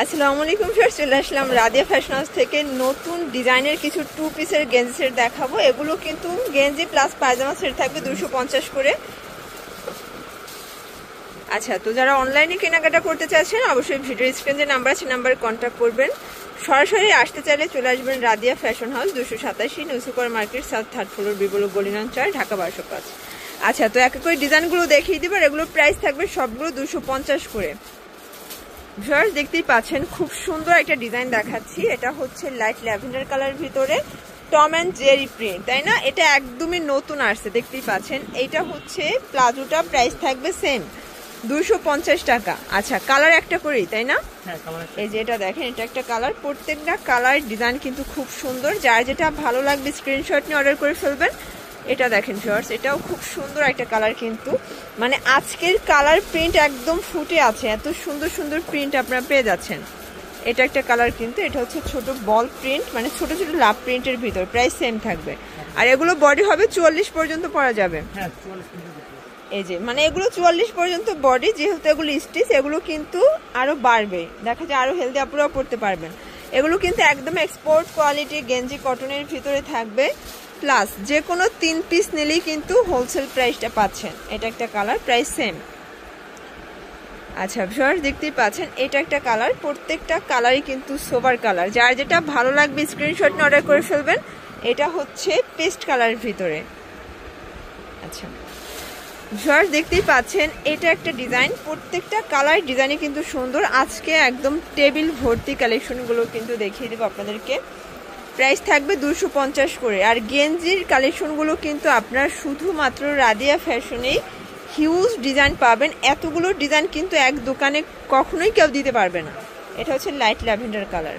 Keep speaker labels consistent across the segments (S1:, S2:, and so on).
S1: আসসালামু আলাইকুম ভিউয়ার্স, চলে আসলাম রাদিয়া ফ্যাশন হাউস থেকে নতুন ডিজাইনের কিছু টু পিসের গেঞ্জি সেট দেখাবো। এগুলো কিন্তু গেঞ্জি প্লাস পায়জামা সেট থাকবে 250 করে। আচ্ছা, তো যারা অনলাইনে কেনাকাটা করতে চাচ্ছেন অবশ্যই ভিডিও স্ক্রিনে যে নাম্বার আছে নাম্বারে কন্ট্যাক্ট করবেন। সরাসরি আসতে চাইলে চলে আসবেন Radia fashion house, 287 new super market, south third floor, B block গলিনান 4, ঢাকা 1205। আচ্ছা, তো এক এক করে ডিজাইনগুলো দেখিয়ে দিব। এগুলোর প্রাইস থাকবে সবগুলো 250 করে। ভিউয়ার্স দেখতেই পাচ্ছেন খুব সুন্দর একটা ডিজাইন দেখাচ্ছি। এটা হচ্ছে লাইট ল্যাভেন্ডার কালারের ভিতরে টম অ্যান্ড জেরি প্রিন্ট, তাই না? এটা একদমই নতুন আসছে, দেখতেই পাচ্ছেন। এইটা হচ্ছে প্লাজোটা, প্রাইস থাকবে সেম 250 টাকা। আচ্ছা, কালার একটা করেই, তাই না? এই যে এটা দেখেন, এটা একটা কালার। প্রত্যেকটা কালার ডিজাইন কিন্তু খুব সুন্দর। যার যেটা ভালো লাগবে স্ক্রিনশট নিয়ে অর্ডার করে ফেলবেন। এটা দেখেন ভিউয়ার্স, এটাও খুব সুন্দর একটা কালার, কিন্তু মানে আজকের কালার প্রিন্ট একদম ফুটে আছে, এত সুন্দর সুন্দর প্রিন্ট আপনারা পেয়ে যাচ্ছেন। এটা একটা কালার, কিন্তু এটা হচ্ছে ছোট বল প্রিন্ট, মানে ছোট ছোট লাভ প্রিন্টের ভিতর, প্রাইস সেম থাকবে। আর এগুলো বডি হবে 44 পর্যন্ত পরা যাবে। এই যে মানে এগুলো 44 পর্যন্ত বডি, যেহেতু এগুলো স্টিচ, এগুলো কিন্তু আরো বাড়বে, দেখা যায় আরো হেলদি আপুরাও পড়তে পারবেন। এগুলো কিন্তু একদম এক্সপোর্ট কোয়ালিটি গেঞ্জি কটনের ভিতরে থাকবে, প্লাস যে কোনো 3 পিস নিলেই কিন্তু হোলসেল প্রাইসটা পাচ্ছেন। এটা একটা কালার, প্রাইস সেম। আচ্ছা ভিউয়ার্স দেখতেই পাচ্ছেন, এটা একটা কালার। প্রত্যেকটা কালারই কিন্তু সোবার কালার, যার যেটা ভালো লাগবে স্ক্রিনশট নিয়ে অর্ডার করে ফেলবেন। এটা হচ্ছে পেস্ট কালারের ভিতরে। আচ্ছা ভিউয়ার্স দেখতেই পাচ্ছেন, এটা একটা ডিজাইন। প্রত্যেকটা কালার ডিজাইনই কিন্তু সুন্দর। আজকে একদম টেবিল ভর্তি কালেকশনগুলো কিন্তু দেখিয়ে দেবো আপনাদেরকে। প্রাইস থাকবে 250 করে। আর গেঞ্জির কালেকশনগুলো কিন্তু আপনার শুধুমাত্র রাদিয়া ফ্যাশনেই হিউজ ডিজাইন পাবেন। এতগুলো ডিজাইন কিন্তু এক দোকানে কখনোই কেউ দিতে পারবে না। এটা হচ্ছে লাইট ল্যাভেন্ডার কালার।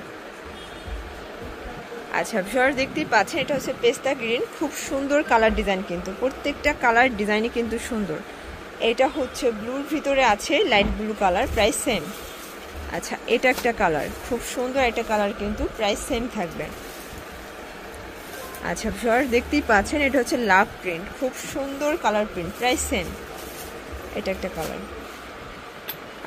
S1: আচ্ছা ভিউয়ার্স দেখতেই পাচ্ছেন, এটা হচ্ছে পেস্তা গ্রিন, খুব সুন্দর কালার ডিজাইন, কিন্তু প্রত্যেকটা কালার ডিজাইনই কিন্তু সুন্দর। এটা হচ্ছে ব্লুর ভিতরে আছে light blue colour, price same. আচ্ছা, এটা একটা কালার, খুব সুন্দর একটা কালার, কিন্তু প্রাইস সেম থাকবে। আচ্ছা ভিউয়ার্স দেখতেই পাচ্ছেন, এটা হচ্ছে লাভ প্রিন্ট, খুব সুন্দর কালার প্রিন্ট, প্রাইস সেম। এটা একটা কালার।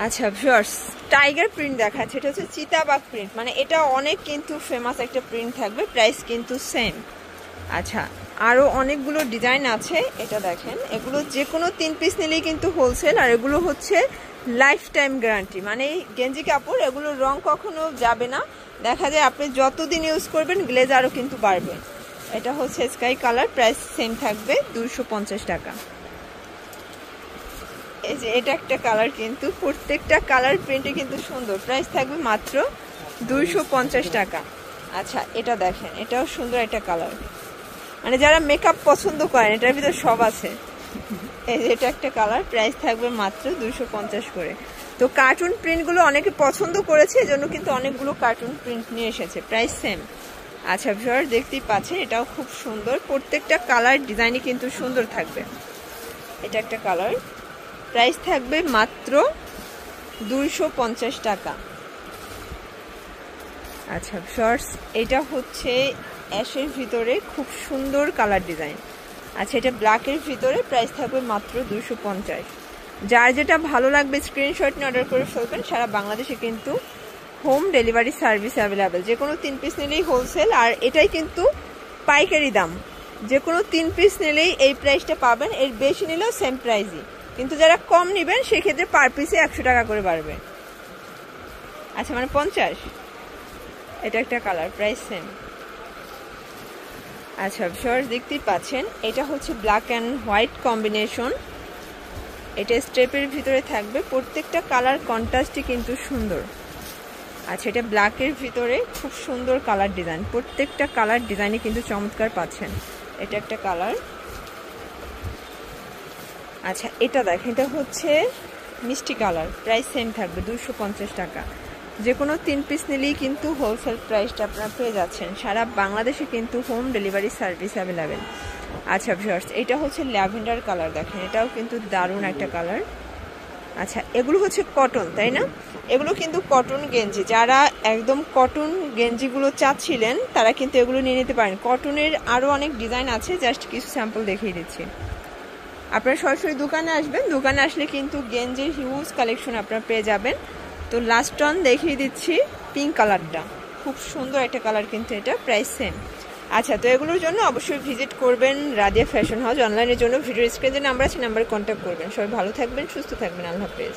S1: আচ্ছা ভিউয়ার্স টাইগার প্রিন্ট দেখাচ্ছে, এটা হচ্ছে চিতাবাঘ প্রিন্ট, মানে এটা অনেক কিন্তু ফেমাস একটা প্রিন্ট থাকবে, প্রাইস কিন্তু সেম। আচ্ছা, আরও অনেকগুলো ডিজাইন আছে। এটা দেখেন, এগুলো যে কোনো 3 পিস নিলেই কিন্তু হোলসেল। আর এগুলো হচ্ছে লাইফ টাইম গ্যারান্টি, মানে এই গেঞ্জি কাপড় এগুলোর রং কখনো যাবে না। দেখা যায় আপনি যতদিন ইউজ করবেন গ্লেজ আরও কিন্তু বাড়বে। এটা হচ্ছে স্কাই কালার, প্রাইস সেম থাকবে 250 টাকা। এই যে এটা একটা কালার, কিন্তু প্রত্যেকটা কালার প্রিন্টে কিন্তু সুন্দর, প্রাইস থাকবে মাত্র 250 টাকা। আচ্ছা, এটা দেখেন, এটাও সুন্দর একটা কালার, মানে যারা মেকআপ পছন্দ করেন এটার ভিতরে সব আছে। এই যে এটা একটা কালার, প্রাইস থাকবে মাত্র 250 করে। তো কার্টুন প্রিন্টগুলো অনেকে পছন্দ করেছে, এজন্য কিন্তু অনেকগুলো কার্টুন প্রিন্ট নিয়ে এসেছে, প্রাইস সেম। আচ্ছা ভিউয়ার্স দেখতেই পাচ্ছেন, এটাও খুব সুন্দর। প্রত্যেকটা কালার ডিজাইনই কিন্তু সুন্দর থাকবে। এটা একটা কালার, প্রাইস থাকবে মাত্র 250 টাকা। আচ্ছা ভিউয়ার্স এটা হচ্ছে অ্যাশের ভিতরে খুব সুন্দর কালার ডিজাইন। আচ্ছা, এটা ব্ল্যাকের ভিতরে, প্রাইস থাকবে মাত্র 250। যার যেটা ভালো লাগবে স্ক্রিনশট নিয়ে অর্ডার করে ফেলবেন। সারা বাংলাদেশে কিন্তু হোম ডেলিভারি সার্ভিস অ্যাভেলেবেল, যে কোনো 3 পিস নিলেই হোলসেল। আর এটাই কিন্তু পাইকারি দাম, যে কোনো 3 পিস নিলেই এই প্রাইসটা পাবেন, এর বেশি নিলেও সেম প্রাইসই, কিন্তু যারা কম নেবেন সেক্ষেত্রে পার পিসে 100 টাকা করে বাড়বে। আচ্ছা, মানে 50। এটা একটা কালার, প্রাইস সেম। আচ্ছা ভিউয়ার্স দেখতেই পাচ্ছেন, এটা হচ্ছে ব্ল্যাক অ্যান্ড হোয়াইট কম্বিনেশন। এটা স্টেপের ভিতরে থাকবে, প্রত্যেকটা কালার কন্ট্রাস্টই কিন্তু সুন্দর। আচ্ছা, এটা ব্ল্যাকের ভিতরে খুব সুন্দর কালার ডিজাইন, প্রত্যেকটা কালার ডিজাইনই কিন্তু চমৎকার পাচ্ছেন। এটা একটা কালার। আচ্ছা, এটা দেখেন, এটা হচ্ছে মিষ্টি কালার, প্রাইস সেম থাকবে 250 টাকা। যে কোনো 3 পিস নিলেই কিন্তু হোলসেল প্রাইসটা আপনারা পেয়ে যাচ্ছেন। সারা বাংলাদেশে কিন্তু হোম ডেলিভারি সার্ভিস অ্যাভেলেবেল। আচ্ছা ভিউয়ার্স এটা হচ্ছে ল্যাভেন্ডার কালার, দেখেন এটাও কিন্তু দারুণ একটা কালার। আচ্ছা, এগুলো হচ্ছে কটন, তাই না? এগুলো কিন্তু কটন গেঞ্জি, যারা একদম কটন গেঞ্জিগুলো চাচ্ছিলেন তারা কিন্তু এগুলো নিয়ে নিতে পারেন। কটনের আরও অনেক ডিজাইন আছে, জাস্ট কিছু স্যাম্পল দেখিয়ে দিচ্ছি। আপনারা সরাসরি দোকানে আসবেন, দোকানে আসলে কিন্তু গেঞ্জির হিউজ কালেকশন আপনারা পেয়ে যাবেন। তো লাস্ট অন দেখিয়ে দিচ্ছি পিঙ্ক কালারটা, খুব সুন্দর একটা কালার, কিন্তু এটা প্রাইস সেম। আচ্ছা, তো এগুলোর জন্য অবশ্যই ভিজিট করবেন রাদিয়া ফ্যাশন হাউস। অনলাইনের জন্য ভিডিও স্ক্রিনে যে নাম্বার আছে নাম্বারে কন্ট্যাক্ট করবেন। সবাই ভালো থাকবেন, সুস্থ থাকবেন, আল্লাহ হাফেজ।